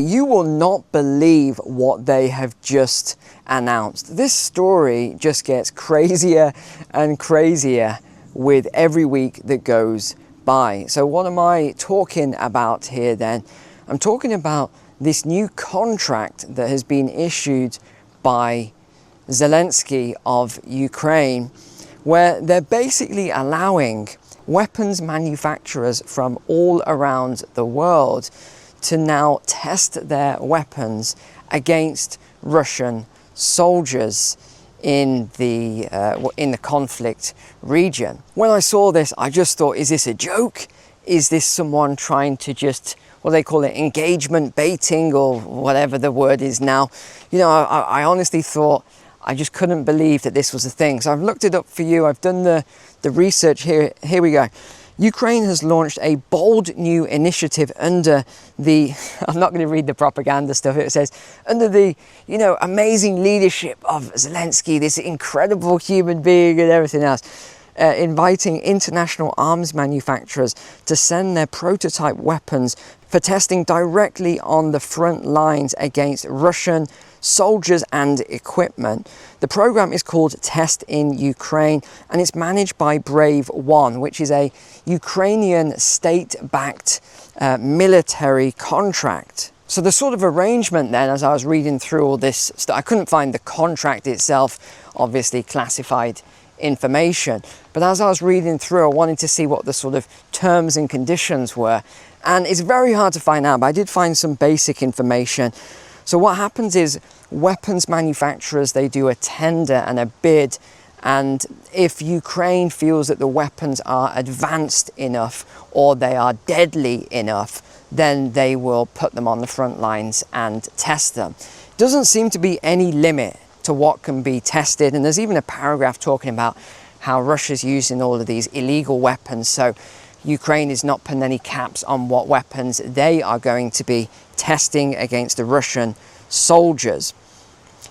You will not believe what they have just announced. This story just gets crazier and crazier with every week that goes by. So what am I talking about here then? I'm talking about this new contract that has been issued by Zelensky of Ukraine, where they're basically allowing weapons manufacturers from all around the world to now test their weapons against Russian soldiers in the conflict region. When I saw this, I just thought, is this a joke? Is this someone trying to just, what they call it, engagement baiting, or whatever the word is now? You know, I honestly thought, I just couldn't believe that this was a thing. So I've looked it up for you. I've done the research here. Here we go. Ukraine has launched a bold new initiative under the, I'm not going to read the propaganda stuff, it says, under the, you know, amazing leadership of Zelensky, this incredible human being and everything else, inviting international arms manufacturers to send their prototype weapons for testing directly on the front lines against Russian soldiers and equipment. The program is called Test in Ukraine, and it's managed by Brave One, which is a Ukrainian state-backed military contract. So the sort of arrangement then, as I was reading through all this stuff, I couldn't find the contract itself, obviously classified information, but as I was reading through, I wanted to see what the sort of terms and conditions were, and it's very hard to find out, but I did find some basic information. So what happens is weapons manufacturers, they do a tender and a bid, and if Ukraine feels that the weapons are advanced enough or they are deadly enough, then they will put them on the front lines and test them. Doesn't seem to be any limit to what can be tested, and there's even a paragraph talking about how Russia's using all of these illegal weapons, so Ukraine is not putting any caps on what weapons they are going to be testing against the Russian soldiers.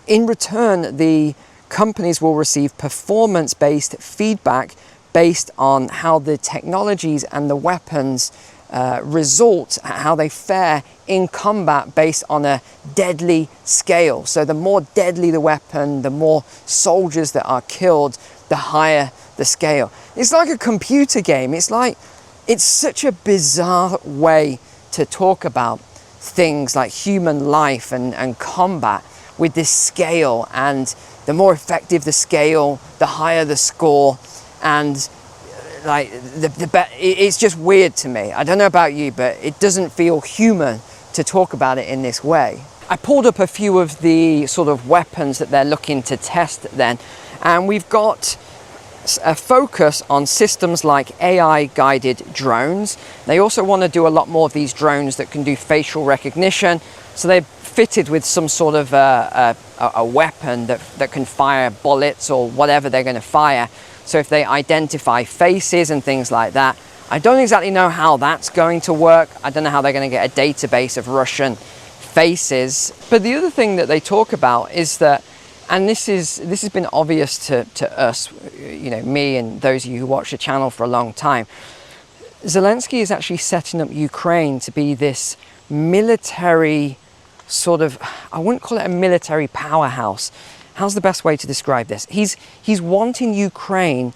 In return, the companies will receive performance-based feedback based on how the technologies and the weapons result, how they fare in combat based on a deadly scale. So the more deadly the weapon, the more soldiers that are killed, the higher the scale. It's like a computer game. It's such a bizarre way to talk about things like human life and combat with this scale, and the more effective the scale, the higher the score, and like it's just weird to me. I don't know about you, but it doesn't feel human to talk about it in this way. I pulled up a few of the sort of weapons that they're looking to test then, and we've got a focus on systems like AI-guided drones. They also want to do a lot more of these drones that can do facial recognition. So they're fitted with some sort of a weapon that can fire bullets or whatever they're going to fire. So if they identify faces and things like that, I don't exactly know how that's going to work. I don't know how they're going to get a database of Russian faces. But the other thing that they talk about is that, and this has been obvious to us, you know, me and those of you who watch the channel for a long time, Zelensky is actually setting up Ukraine to be this military sort of, I wouldn't call it a military powerhouse. How's the best way to describe this? He's wanting Ukraine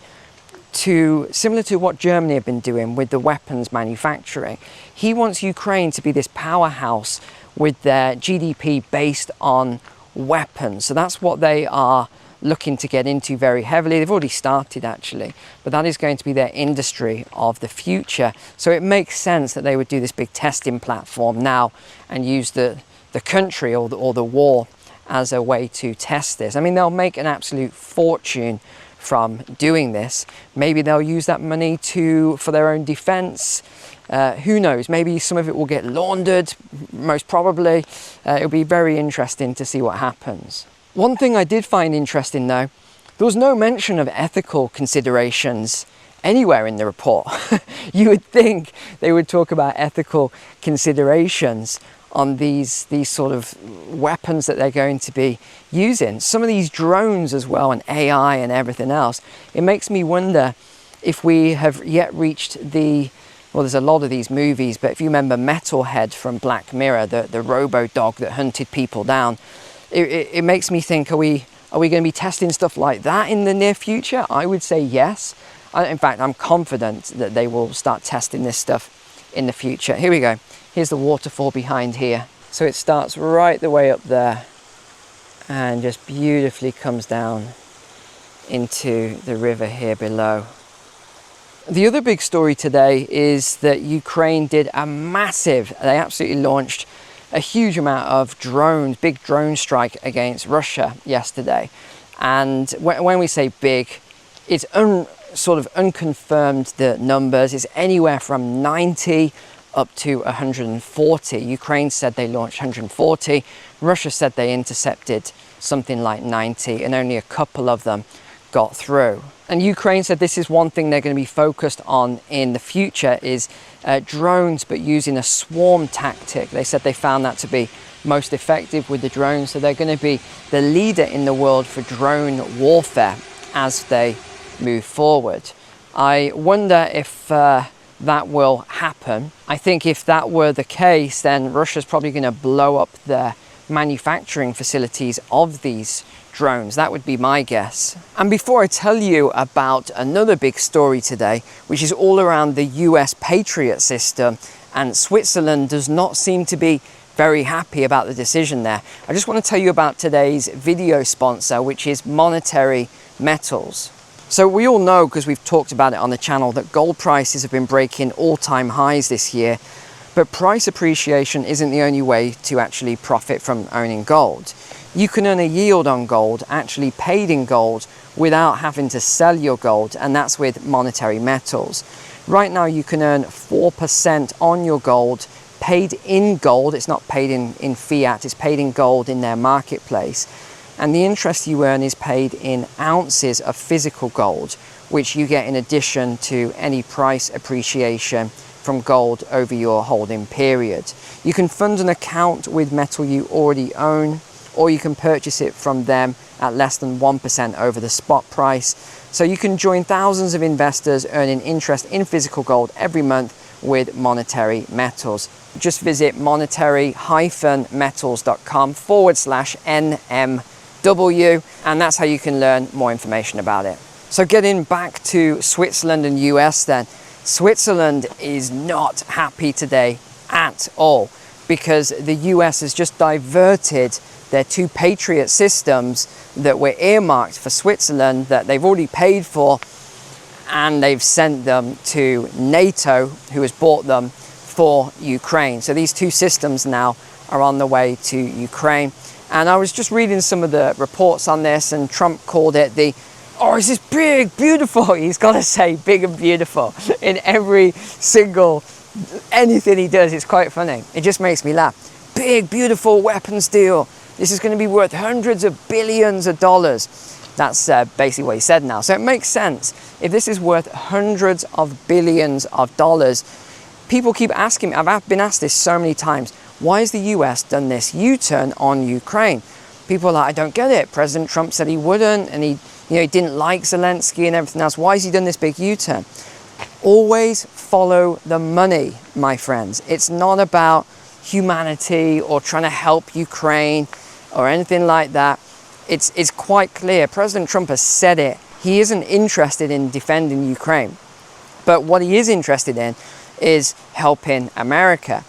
to, similar to what Germany have been doing with the weapons manufacturing, he wants Ukraine to be this powerhouse with their GDP based on weapons. So that's what they are looking to get into very heavily. They've already started actually, but that is going to be their industry of the future. So it makes sense that they would do this big testing platform now and use the country or the war as a way to test this. I mean, they'll make an absolute fortune from doing this. Maybe they'll use that money for their own defense. Who knows? Maybe some of it will get laundered, most probably. It'll be very interesting to see what happens. One thing I did find interesting though, there was no mention of ethical considerations anywhere in the report. You would think they would talk about ethical considerations on these sort of weapons that they're going to be using. Some of these drones as well, and AI and everything else. It makes me wonder if we have yet reached the well, there's a lot of these movies, but if you remember Metalhead from Black Mirror, the robo-dog that hunted people down, it makes me think, are we going to be testing stuff like that in the near future? I would say yes. In fact, I'm confident that they will start testing this stuff in the future. Here we go. Here's the waterfall behind here. So it starts right the way up there and just beautifully comes down into the river here below. The other big story today is that Ukraine did they absolutely launched a huge amount of drones, big drone strike against Russia yesterday. And when we say big, it's sort of unconfirmed, the numbers. It's anywhere from 90 up to 140. Ukraine said they launched 140. Russia said they intercepted something like 90, and only a couple of them got through. And Ukraine said this is one thing they're going to be focused on in the future is drones, but using a swarm tactic. They said they found that to be most effective with the drones. So they're going to be the leader in the world for drone warfare as they move forward. I wonder if that will happen. I think if that were the case, then Russia's probably going to blow up their manufacturing facilities of these drones. That would be my guess. And before I tell you about another big story today, which is all around the US Patriot system, and Switzerland does not seem to be very happy about the decision there, I just want to tell you about today's video sponsor, which is Monetary Metals. So we all know, because we've talked about it on the channel, that gold prices have been breaking all-time highs this year. But price appreciation isn't the only way to actually profit from owning gold. You can earn a yield on gold, actually paid in gold, without having to sell your gold, and that's with Monetary Metals. Right now you can earn 4% on your gold, paid in gold. It's not paid in fiat, it's paid in gold in their marketplace. And the interest you earn is paid in ounces of physical gold, which you get in addition to any price appreciation from gold over your holding period. You can fund an account with metal you already own, or you can purchase it from them at less than 1% over the spot price. So you can join thousands of investors earning interest in physical gold every month with Monetary Metals. Just visit monetary-metals.com/NMW, and that's how you can learn more information about it. So getting back to Switzerland and US then, Switzerland is not happy today at all, because the US has just diverted their 2 Patriot systems that were earmarked for Switzerland, that they've already paid for, and they've sent them to NATO, who has bought them for Ukraine. So these 2 systems now are on the way to Ukraine. And I was just reading some of the reports on this, and Trump called it oh, is this big, beautiful? He's got to say big and beautiful in every single, anything he does. It's quite funny. It just makes me laugh. Big, beautiful weapons deal. This is going to be worth hundreds of billions of dollars. That's basically what he said now. So it makes sense. If this is worth hundreds of billions of dollars, people keep asking me, I've been asked this so many times, why has the US done this U-turn on Ukraine? People are like, I don't get it. President Trump said he wouldn't, and he didn't like Zelensky and everything else. Why has he done this big U-turn? Always follow the money, my friends. It's not about humanity or trying to help Ukraine or anything like that. It's quite clear. President Trump has said it. He isn't interested in defending Ukraine. But what he is interested in is helping America.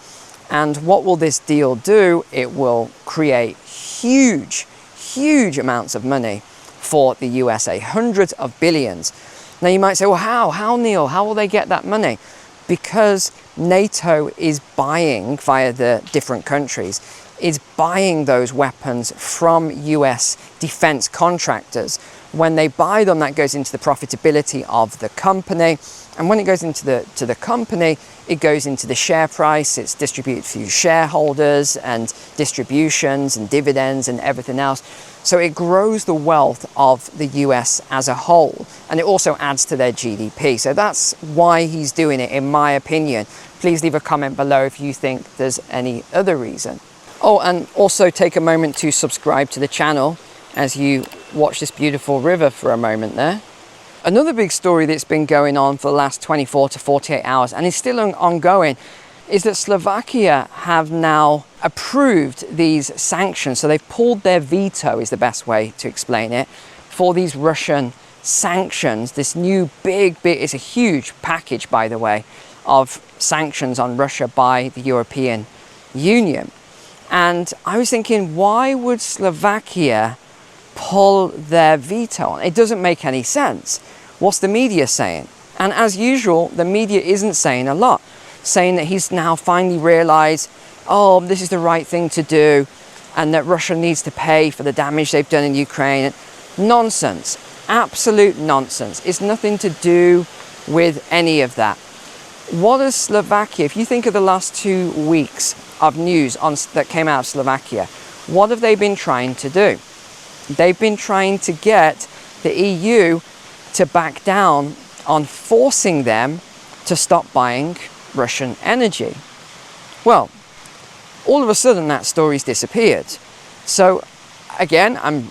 And what will this deal do? It will create huge, huge amounts of money for the USA, hundreds of billions. Now you might say, well, how Neil, how will they get that money? Because NATO is buying, via the different countries, is buying those weapons from US defense contractors. When they buy them, that goes into the profitability of the company. And when it goes into the company, it goes into the share price. It's distributed through shareholders and distributions and dividends and everything else. So it grows the wealth of the US as a whole, and it also adds to their GDP. So that's why he's doing it, in my opinion. Please leave a comment below if you think there's any other reason. Oh, and also take a moment to subscribe to the channel as you watch this beautiful river for a moment there. Another big story that's been going on for the last 24 to 48 hours and is still ongoing is that Slovakia have now approved these sanctions. So they've pulled their veto, is the best way to explain it, for these Russian sanctions. This new big, it's a huge package, by the way, of sanctions on Russia by the European Union. And I was thinking, why would Slovakia pull their veto on? It doesn't make any sense. What's the media saying? And as usual, the media isn't saying a lot, saying that he's now finally realized, oh, this is the right thing to do, and that Russia needs to pay for the damage they've done in Ukraine. Nonsense. Absolute nonsense. It's nothing to do with any of that. What is Slovakia, if you think of the last 2 weeks of news that came out of Slovakia, what have they been trying to do? They've been trying to get the EU to back down on forcing them to stop buying Russian energy. Well, all of a sudden that story's disappeared. So again, I'm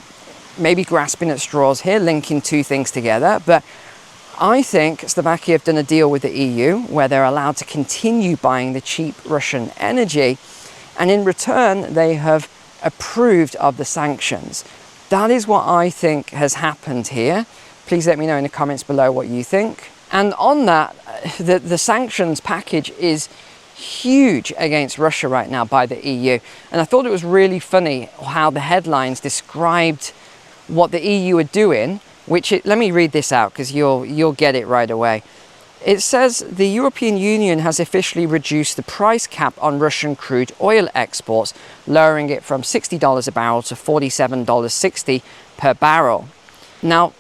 maybe grasping at straws here, linking two things together, but I think Slovakia have done a deal with the EU where they're allowed to continue buying the cheap Russian energy, and in return they have approved of the sanctions. That is what I think has happened here. Please let me know in the comments below what you think. And on that, the sanctions package is huge against Russia right now by the EU. And I thought it was really funny how the headlines described what the EU are doing, let me read this out because you'll get it right away. It says the European Union has officially reduced the price cap on Russian crude oil exports, lowering it from $60 a barrel to $47.60 per barrel. Now,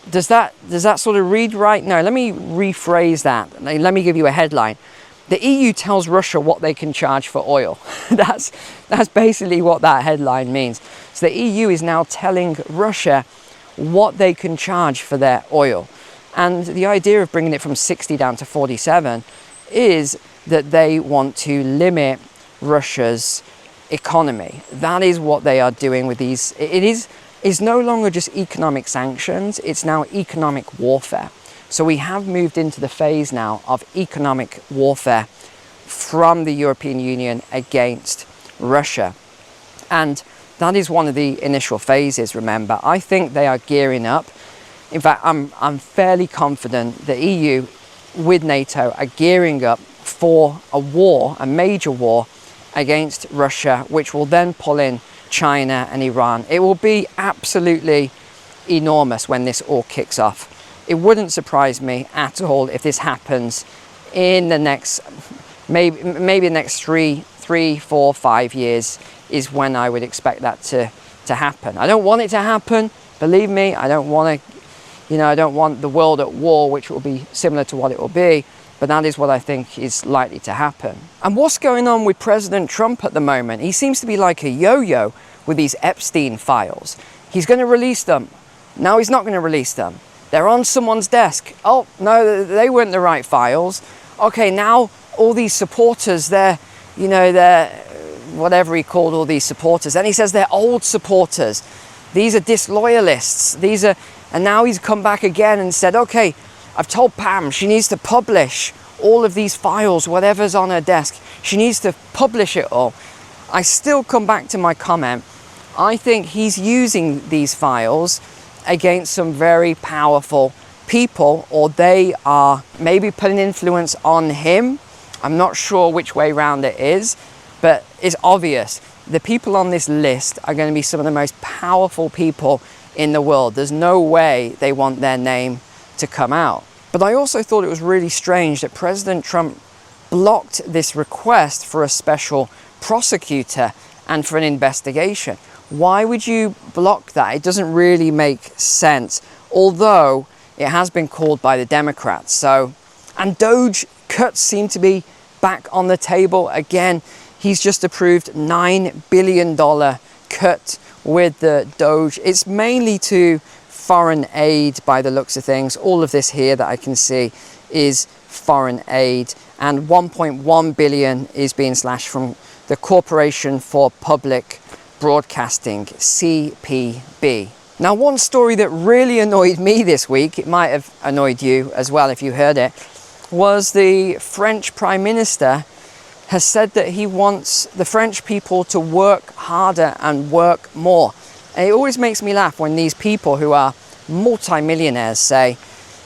does that sort of read right? No, let me rephrase that. Let me give you a headline. The EU tells Russia what they can charge for oil. That's basically what that headline means. So the EU is now telling Russia what they can charge for their oil. And the idea of bringing it from 60 down to 47 is that they want to limit Russia's economy. That is what they are doing with these. It's no longer just economic sanctions, it's now economic warfare. So we have moved into the phase now of economic warfare from the European Union against Russia. And that is one of the initial phases, remember. I think they are gearing up. In fact, I'm fairly confident the EU with NATO are gearing up for a war, a major war against Russia, which will then pull in China and Iran. It will be absolutely enormous when this all kicks off. It wouldn't surprise me at all if this happens in the next, maybe the next 3, 4, 5 years is when I would expect that to happen. I don't want it to happen, believe me. I don't want to, I don't want the world at war, which will be similar to what it will be, but that is what I think is likely to happen. And what's going on with President Trump at the moment? He seems to be like a yo-yo with these Epstein files. He's going to release them. Now he's not going to release them. They're on someone's desk. Oh, no, they weren't the right files. Okay, now all these supporters, they're whatever he called all these supporters. And he says they're old supporters. These are disloyalists. And now he's come back again and said, okay, I've told Pam she needs to publish all of these files, whatever's on her desk. She needs to publish it all. I still come back to my comment. I think he's using these files against some very powerful people, or they are maybe putting influence on him. I'm not sure which way round it is, but it's obvious. The people on this list are going to be some of the most powerful people in the world. There's no way they want their name to come out. But I also thought it was really strange that President Trump blocked this request for a special prosecutor and for an investigation. Why would you block that? It doesn't really make sense, although it has been called by the Democrats. And Doge cuts seem to be back on the table again. He's just approved $9 billion cut with the Doge. It's mainly to foreign aid by the looks of things. All of this here that I can see is foreign aid, and 1.1 billion is being slashed from the Corporation for Public Broadcasting, CPB. Now, one story that really annoyed me this week, it might have annoyed you as well if you heard it, was the French Prime Minister has said that he wants the French people to work harder and work more. And it always makes me laugh when these people who are multi-millionaires say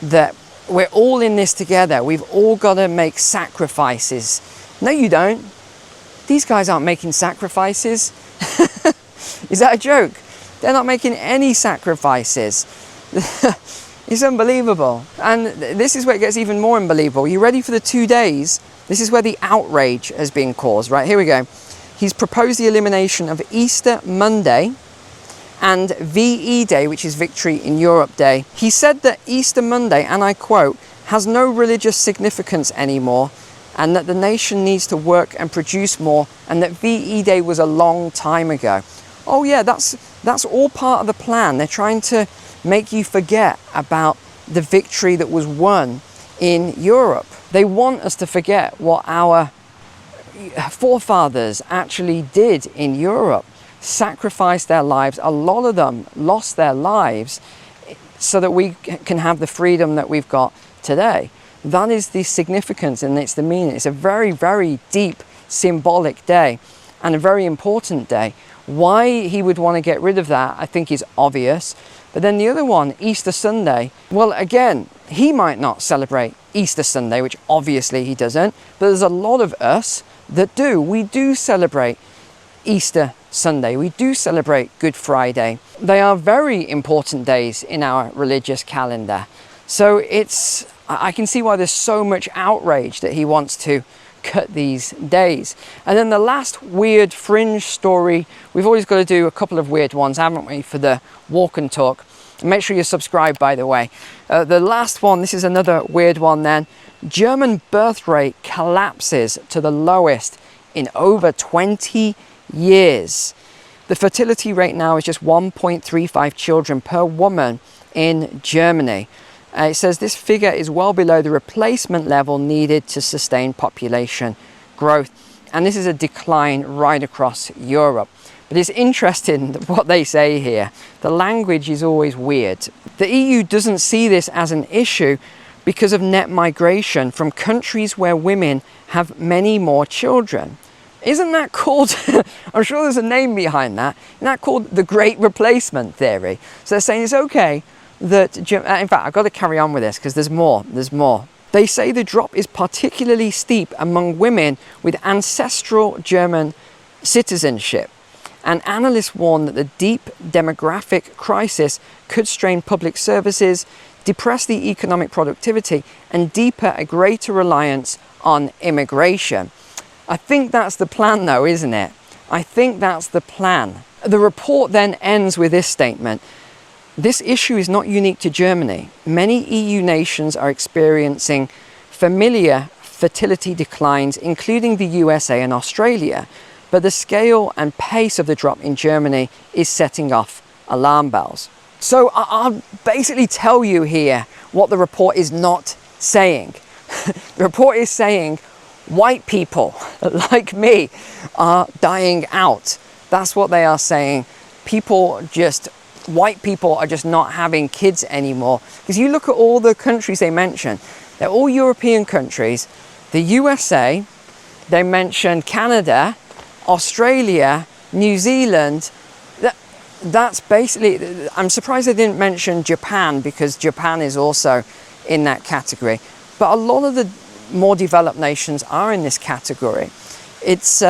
that we're all in this together, we've all got to make sacrifices. No, you don't. These guys aren't making sacrifices. Is that a joke? They're not making any sacrifices. It's unbelievable. And this is where it gets even more unbelievable. You ready for the 2 days? This is where the outrage has been caused. Right, here we go. He's proposed the elimination of Easter Monday and VE Day, which is Victory in Europe Day. He said that Easter Monday, and I quote, has no religious significance anymore, and that the nation needs to work and produce more, and that VE Day was a long time ago. Oh yeah, that's all part of the plan. They're trying to make you forget about the victory that was won in Europe. They want us to forget what our forefathers actually did in Europe. Sacrificed their lives. A lot of them lost their lives so that we can have the freedom that we've got today. That is the significance, and it's the meaning. It's a very, very deep symbolic day and a very important day. Why he would want to get rid of that, I think, is obvious. But then the other one, Easter Sunday, well, again, he might not celebrate Easter Sunday, which obviously he doesn't, but there's a lot of us that do. We do celebrate Easter Sunday. We do celebrate Good Friday. They are very important days in our religious calendar. So I can see why there's so much outrage that he wants to cut these days. And then the last weird fringe story, we've always got to do a couple of weird ones, haven't we, for the walk and talk. Make sure you're subscribed, by the way. The last one, this is another weird one then. German birth rate collapses to the lowest in over 20 years. The fertility rate now is just 1.35 children per woman in Germany. It says this figure is well below the replacement level needed to sustain population growth. And this is a decline right across Europe. But it's interesting what they say here. The language is always weird. The EU doesn't see this as an issue because of net migration from countries where women have many more children. Isn't that called, I'm sure there's a name behind that, isn't that called the Great Replacement Theory? So they're saying it's okay that, in fact, I've got to carry on with this because there's more. They say the drop is particularly steep among women with ancestral German citizenship. And analysts warn that the deep demographic crisis could strain public services, depress the economic productivity, and deepen a greater reliance on immigration. I think that's the plan though, isn't it? I think that's the plan. The report then ends with this statement. This issue is not unique to Germany. Many EU nations are experiencing familiar fertility declines, including the USA and Australia. But the scale and pace of the drop in Germany is setting off alarm bells. So I'll basically tell you here what the report is not saying. The report is saying white people like me are dying out. That's what they are saying. White people are just not having kids anymore. Because you look at all the countries they mention, they're all European countries. The USA, they mention Canada, Australia, New Zealand. That's basically, I'm surprised they didn't mention Japan because Japan is also in that category. But a lot of the more developed nations are in this category. It's,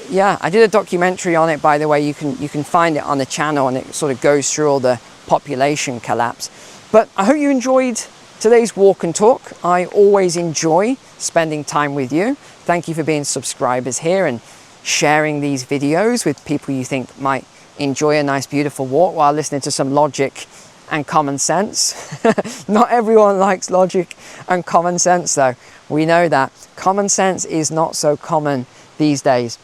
yeah, I did a documentary on it, by the way. You can find it on the channel, and it sort of goes through all the population collapse. But I hope you enjoyed today's walk and talk. I always enjoy spending time with you. Thank you for being subscribers here and sharing these videos with people you think might enjoy a nice, beautiful walk while listening to some logic and common sense. Not everyone likes logic and common sense, though. We know that. Common sense is not so common these days.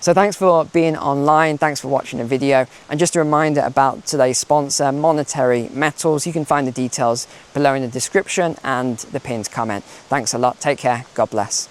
So thanks for being online. Thanks for watching the video. And just a reminder about today's sponsor, Monetary Metals. You can find the details below in the description and the pinned comment. Thanks a lot. Take care. God bless.